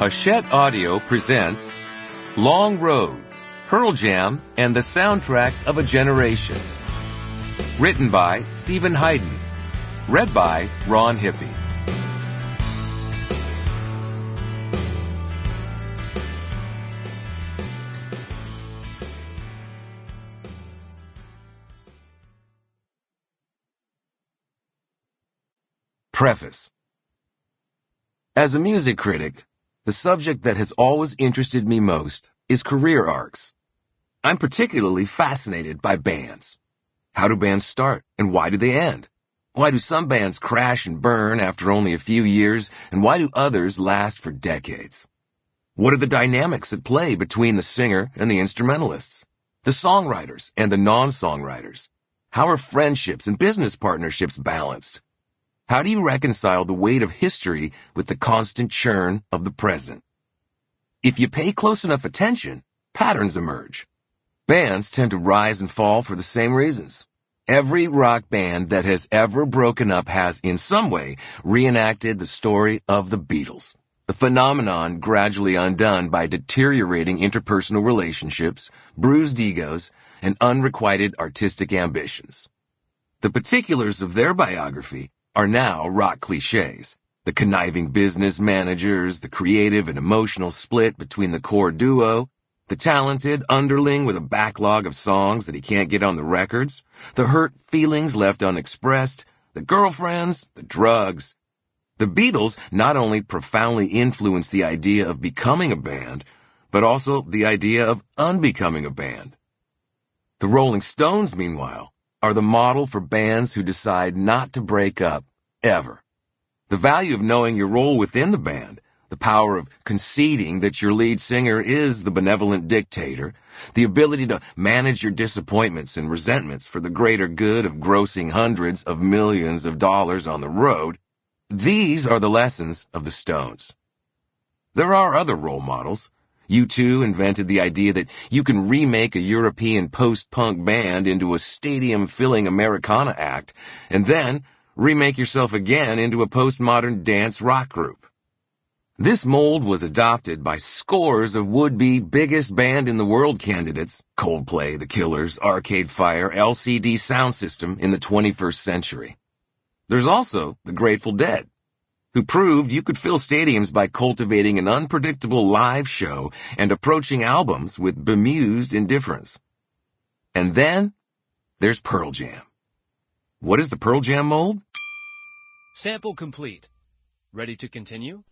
Hachette Audio presents Long Road, Pearl Jam and the Soundtrack of a Generation. Written by Steven Hyden. Read by Ron Hippe. Preface. As a music critic, the subject that has always interested me most is career arcs. I'm particularly fascinated by bands. How do bands start, and why do they end? Why do some bands crash and burn after only a few years, and why do others last for decades? What are the dynamics at play between the singer and the instrumentalists, the songwriters and the non-songwriters? How are friendships and business partnerships balanced? How do you reconcile the weight of history with the constant churn of the present? If you pay close enough attention, patterns emerge. Bands tend to rise and fall for the same reasons. Every rock band that has ever broken up has, in some way, reenacted the story of the Beatles, a phenomenon gradually undone by deteriorating interpersonal relationships, bruised egos, and unrequited artistic ambitions. The particulars of their biography are now rock cliches. The conniving business managers, the creative and emotional split between the core duo, the talented underling with a backlog of songs that he can't get on the records, the hurt feelings left unexpressed, the girlfriends, the drugs. The Beatles not only profoundly influenced the idea of becoming a band, but also the idea of unbecoming a band. The Rolling Stones, meanwhile, are the model for bands who decide not to break up, ever. The value of knowing your role within the band, the power of conceding that your lead singer is the benevolent dictator, the ability to manage your disappointments and resentments for the greater good of grossing hundreds of millions of dollars on the road, these are the lessons of the Stones. There are other role models. U2 invented the idea that you can remake a European post-punk band into a stadium-filling Americana act, and then remake yourself again into a postmodern dance rock group. This mold was adopted by scores of would-be biggest band in the world candidates, Coldplay, The Killers, Arcade Fire, LCD Sound System, in the 21st century. There's also the Grateful Dead, who proved you could fill stadiums by cultivating an unpredictable live show and approaching albums with bemused indifference. And then there's Pearl Jam. What is the Pearl Jam mold? Sample complete. Ready to continue?